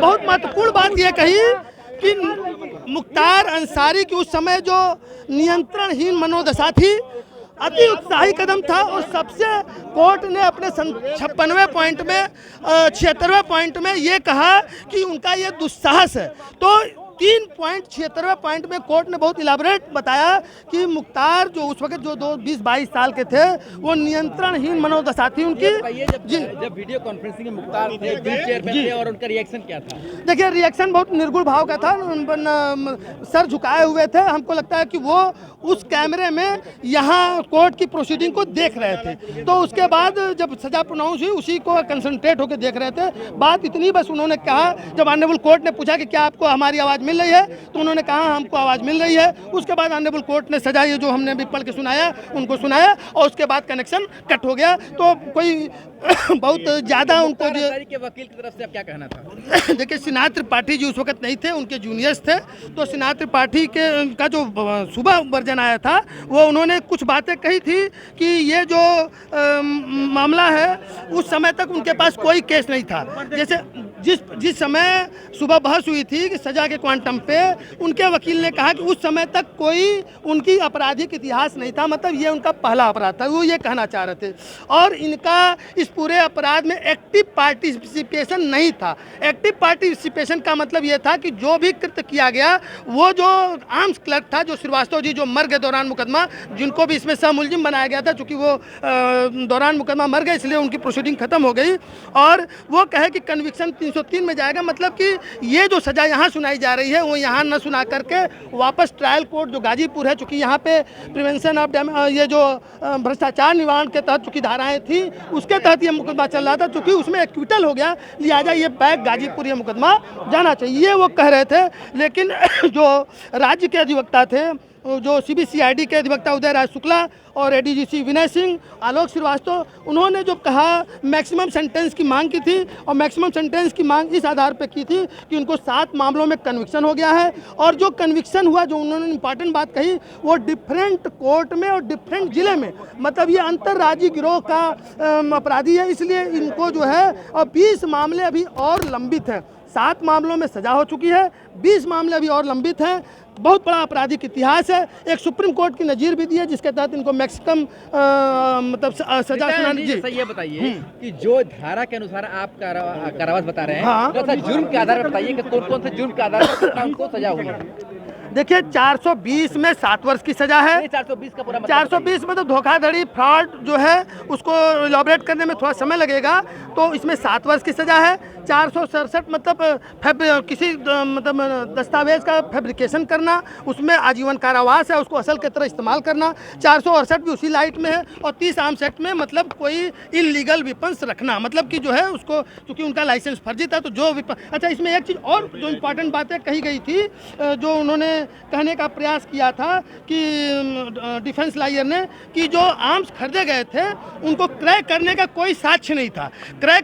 बहुत महत्वपूर्ण बात यह कही कि मुख्तार अंसारी की उस समय जो नियंत्रणहीन मनोदशा थी, अति उत्साही कदम था और सबसे कोर्ट ने अपने 56वें पॉइंट में 76वें पॉइंट में ये कहा कि उनका ये दुस्साहस है। तो 3.76वें पॉइंट में कोर्ट ने बहुत इलाबरेट बताया कि मुख्तार जो उस वक्त जो 20-22 साल के थे वो नियंत्रणहीन मनोदशा थी उनकी। जब वीडियो कॉन्फ्रेंसिंग में मुख्तार थे, चेयर पे थे और उनका रिएक्शन क्या था? देखिए, रिएक्शन बहुत निर्गुण भाव का था, सर झुकाए हुए थे। हमको लगता है कि वो उस कैमरे में यहाँ कोर्ट की प्रोसीडिंग को देख रहे थे, तो उसके बाद जब सजा प्रोनाउंस हुई उसी को कंसंट्रेट होकर देख रहे थे। बात इतनी बस उन्होंने कहा, जब ऑनरेबल कोर्ट ने पूछा कि क्या आपको हमारी आवाज़ मिल रही है, तो उन्होंने कहा हमको आवाज़ मिल रही है। उसके बाद ऑनरेबल कोर्ट ने सजा ये जो हमने भी पढ़ के सुनाया उनको सुनाया और उसके बाद कनेक्शन कट हो गया। तो कोई बहुत ज़्यादा उनको के वकील की तरफ से अब क्या कहना था? देखिए, सिन्हा त्रिपाठी जी उस वक्त नहीं थे, उनके जूनियर्स थे। तो सिन्हा त्रिपाठी के का जो सुबह वर्जन आया था वो उन्होंने कुछ बातें कही थी कि ये जो मामला है उस समय तक उनके पास कोई केस नहीं था। जैसे जिस समय सुबह बहस हुई थी कि सजा के क्वांटम पे, उनके वकील ने कहा कि उस समय तक कोई उनकी आपराधिक इतिहास नहीं था, मतलब ये उनका पहला अपराध था, वो ये कहना चाह रहे थे। और इनका इस पूरे अपराध में एक्टिव पार्टिसिपेशन नहीं था। एक्टिव पार्टिसिपेशन का मतलब ये था कि जो भी कृत्य किया गया, वो जो आर्म्स क्लर्क था, जो श्रीवास्तव जी जो मर गए दौरान मुकदमा, जिनको भी इसमें सहमुलजिम बनाया गया था, चूँकि वो दौरान मुकदमा मर गए इसलिए उनकी प्रोसीडिंग खत्म हो गई। और वो कहे कि कन्विक्शन 303 में जाएगा, मतलब कि ये जो सज़ा यहाँ सुनाई जा रही है वो यहाँ न सुना करके वापस ट्रायल कोर्ट जो गाजीपुर है, चूँकि यहाँ पे प्रिवेंशन ऑफ ये जो भ्रष्टाचार निवारण के तहत चूँकि धाराएँ थी उसके तहत ये मुकदमा चल रहा था, चूँकि उसमें एक्विटल हो गया, लिहाजा ये बैक गाजीपुर ये मुकदमा जाना चाहिए, ये वो कह रहे थे। लेकिन जो राज्य के अधिवक्ता थे, जो CBCID के अधिवक्ता उदय राज शुक्ला और ADGC विनय सिंह, आलोक श्रीवास्तव, उन्होंने जो कहा मैक्सिमम सेंटेंस की मांग की थी और मैक्सिमम सेंटेंस की मांग इस आधार पर की थी कि उनको 7 मामलों में कन्विक्शन हो गया है। और जो कन्विक्शन हुआ, जो उन्होंने इंपॉर्टेंट बात कही, वो डिफरेंट कोर्ट में और डिफरेंट जिले में, मतलब ये अंतर्राज्यीय गिरोह का अपराधी है, इसलिए इनको जो है और 20 मामले अभी और लंबित हैं। 7 मामलों में सजा हो चुकी है, 20 मामले अभी और लंबित हैं। बहुत बड़ा आपराधिक इतिहास है। एक सुप्रीम कोर्ट की नज़ीर भी दी है जिसके तहत इनको मैक्सिमम मतलब सजा सुनानी। जी ये बताइए कि जो धारा के अनुसार आप कारावास बता रहे हैं, हाँ, तो जुर्म के आधार पर बताइए कि कौन से जुर्म के आधार पर उनको सजा हुई है? देखिए, 420 में 7 वर्ष की सजा है। 420 का पूरा मतलब 420 में तो धोखाधड़ी, फ्रॉड जो है उसको इलॉबरेट करने में थोड़ा समय लगेगा, तो इसमें 7 वर्ष की सजा है। 467 मतलब किसी मतलब दस्तावेज का फैब्रिकेशन करना, उसमें आजीवन कारावास है, उसको असल की तरह इस्तेमाल करना। 468 भी उसी लाइट में है। और 30 आर्म्स एक्ट में मतलब कोई इलीगल वेपन्स रखना, मतलब कि जो है उसको, क्योंकि उनका लाइसेंस फर्जी था, तो जो अच्छा, इसमें एक चीज़ और जो इम्पॉर्टेंट बातें कही गई थी, जो उन्होंने कहने का प्रयास किया था कि डिफेंस लॉयर ने, कि जो आर्म्स खरीदे गए थे उनको क्रय करने का कोई साक्ष्य नहीं था। क्रय